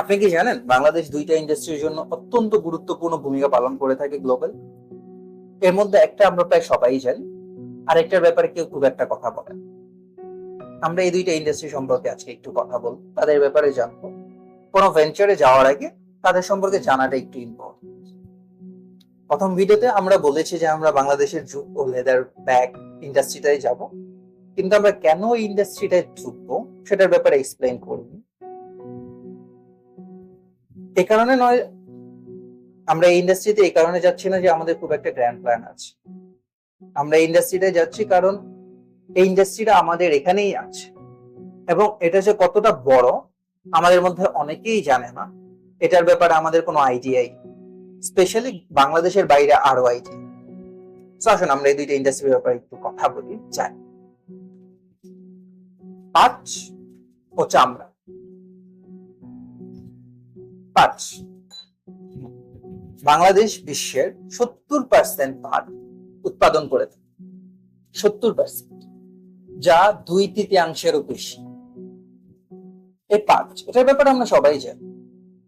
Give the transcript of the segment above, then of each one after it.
আপনি কি জানেন বাংলাদেশ দুইটা ইন্ডাস্ট্রির জন্য অত্যন্ত গুরুত্বপূর্ণ ভূমিকা পালন করে থাকে গ্লোবাল। এর মধ্যে একটা আমরা প্রায় সবাই জানি, আরেকটার ব্যাপারে কেউ খুব একটা কথা বলে না। আমরা এই দুইটা ইন্ডাস্ট্রি সম্পর্কে আজকে একটু কথা বলবো, তাদের ব্যাপারে জানবো। কোনো ভেঞ্চারে যাওয়ার আগে তাদের সম্পর্কে জানাটা একটু ইম্পর্টেন্ট। প্রথম ভিডিওতে আমরা বলেছি যে আমরা বাংলাদেশের জুট ও লেদার ব্যাগ ইন্ডাস্ট্রিটাই যাব, কিন্তু আমরা কেন এই ইন্ডাস্ট্রিটায় ঢুকবো সেটার ব্যাপারে এক্সপ্লেইন করব। এ কারণে নয়, আমরা এই ইন্ডাস্ট্রিতে এই কারণে যাচ্ছি না যে আমাদের খুব একটা গ্র্যান্ড প্ল্যান আছে। আমরা এই ইন্ডাস্ট্রিতে যাচ্ছি কারণ এই ইন্ডাস্ট্রিটা আমাদের এখানেই আছে, এবং এটা যে কতটা বড় আমাদের মধ্যে অনেকেই জানে না। এটার ব্যাপারে আমাদের কোনো আইডিয়াই, স্পেশালি বাংলাদেশের বাইরে আরো আইডিয়া। তো আসুন আমরা এই দুইটা ইন্ডাস্ট্রির ব্যাপারে একটু কথা বলি। যাই, পাট ও চামড়া। পাট, বাংলাদেশ বিশ্বের 70% পাট উৎপাদন করে থাকে। 70%, যা 2/3-এরও বেশি। এই পাট, এটার ব্যাপারে আমরা সবাই জানি।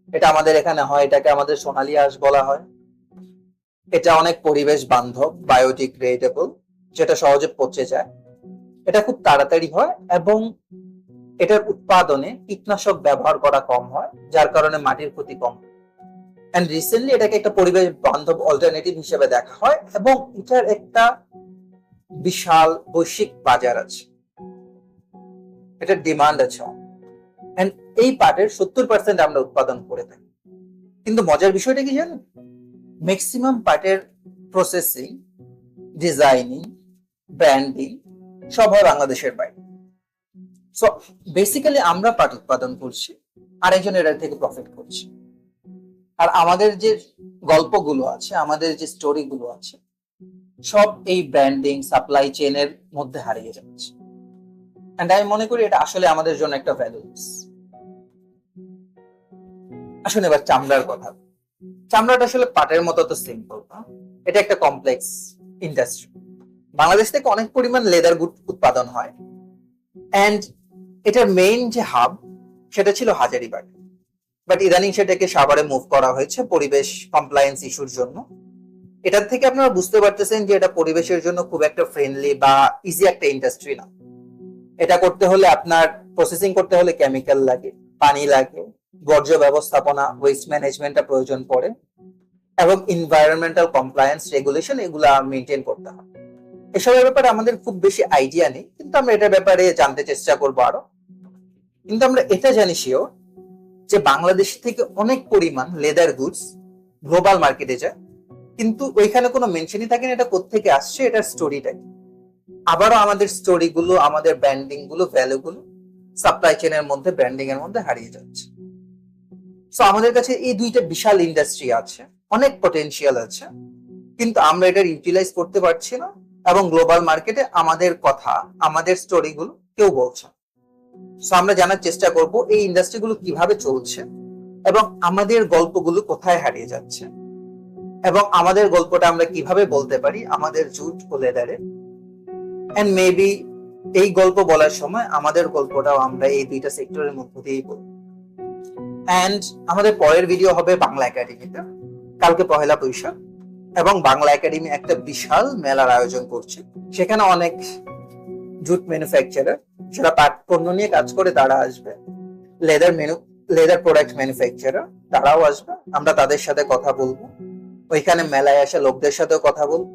এটা আমাদের এখানে হয়, এটাকে আমাদের সোনালী আঁশ বলা হয়। এটা অনেক পরিবেশ বান্ধব, বায়োডিগ্রেডেবল, যেটা সহজে পচে যায়। এটা খুব তাড়াতাড়ি হয় এবং এটার উৎপাদনে কীটনাশক ব্যবহার করা কম হয়, যার কারণে মাটির ক্ষতি কম। এন্ড রিসেন্টলি এটাকে একটা পরিবেশ বান্ধব অল্টারনেটিভ হিসেবে দেখা হয়, এবং এটার একটা বিশাল বৈশ্বিক বাজার আছে, এটার ডিমান্ড আছে। এন্ড এই পাটের 70% আমরা উৎপাদন করে থাকি। কিন্তু মজার বিষয়টা কি জানেন? ম্যাক্সিমাম পাটের প্রসেসিং, ডিজাইনিং, ব্র্যান্ডিং সব হয় বাংলাদেশের বাইরে। সো বেসিক্যালি আমরা পাট উৎপাদন করছি, আরেকজন এর থেকে প্রফিট করছে। আর আমাদের যে গল্পগুলো আছে, আমাদের যে স্টোরিগুলো আছে, সব এই ব্র্যান্ডিং, সাপ্লাই চেইনের মধ্যে হারিয়ে যাচ্ছে। এন্ড আমি মনে করি এটা আসলে আমাদের জন্য একটা ভ্যালুস। আসুন এবার চামড়ার কথা। চামড়াটা আসলে পাটের মতো তো সিম্পল না, এটা একটা কমপ্লেক্স ইন্ডাস্ট্রি। বাংলাদেশ থেকে অনেক পরিমাণ লেদার গুড উৎপাদন হয়, এন্ড এটার মেইন যে হাব সেটা ছিল হাজারীবাগ, বাট ইদানিং সেটাকে সাভারে মুভ করা হয়েছে পরিবেশ কমপ্লায়েন্স ইস্যুর জন্য। এটার থেকে আপনারা বুঝতে পারতেছেন যে এটা পরিবেশের জন্য খুব একটা ফ্রেন্ডলি বা ইজি একটা ইন্ডাস্ট্রি না। এটা করতে হলে আপনার প্রসেসিং করতে হলে কেমিক্যাল লাগে, পানি লাগে, বর্জ্য ব্যবস্থাপনা, ওয়েস্ট ম্যানেজমেন্টের প্রয়োজন পড়ে, এবং এনভায়রনমেন্টাল কমপ্লায়েন্স রেগুলেশন এগুলা মেনটেন করতে হয়। এসবের ব্যাপারে আমাদের খুব বেশি আইডিয়া নেই, কিন্তু আমরা এটার ব্যাপারে জানতে চেষ্টা করবো আরো। কিন্তু আমরা এটা জানি শিওর যে বাংলাদেশ থেকে অনেক পরিমাণ লেদার গুডস গ্লোবাল মার্কেটে যায়, কিন্তু ওইখানে কোনো মেনশনই থাকে না এটা কোত্থেকে আসছে, এটার স্টোরিটা কি। আবারও আমাদের স্টোরি গুলো, আমাদের ব্র্যান্ডিং গুলো, ভ্যালু গুলো সাপ্লাই চেনের মধ্যে, ব্র্যান্ডিং এর মধ্যে হারিয়ে যাচ্ছে। সো আমাদের কাছে এই দুইটা বিশাল ইন্ডাস্ট্রি আছে, অনেক পটেনশিয়াল আছে, কিন্তু আমরা এটার ইউটিলাইজ করতে পারছি না, এবং গ্লোবাল মার্কেটে আমাদের কথা, আমাদের স্টোরি গুলো কেউ বলছে। সো আমরা জানার চেষ্টা করব এই ইন্ডাস্ট্রি গুলো কিভাবে চলছে, এবং আমাদের গল্পগুলো কোথায় হারিয়ে যাচ্ছে, এবং আমাদের গল্পটা আমরা কিভাবে বলতে পারি আমাদের জুট ও লেদারে। এন্ড মেবি এই গল্প বলার সময় আমাদের গল্পটাও আমরা এই দুইটা সেক্টরের মধ্যে দিয়েই বলবো। এন্ড আমাদের পরের ভিডিও হবে বাংলা একাডেমিতে, কালকে পহেলা বৈশাখ, এবং বাংলা একাডেমি একটা বিশাল মেলার আয়োজন করছে। সেখানে অনেক জুট ম্যানুফ্যাকচারার যারা পাট পণ্য নিয়ে কাজ করে তারা আসবে, লেদার প্রোডাক্ট ম্যানুফ্যাকচারার তারাও আসবে। আমরা তাদের সাথে কথা বলবো, ওইখানে মেলায় আসা লোকদের সাথেও কথা বলবো,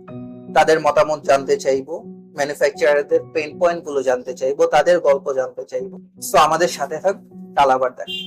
তাদের মতামত জানতে চাইবো, ম্যানুফ্যাকচারারদের পেইন পয়েন্ট গুলো জানতে চাইবো, তাদের গল্প জানতে চাইবো। সো আমাদের সাথে থাক, কাল আবার দেখা।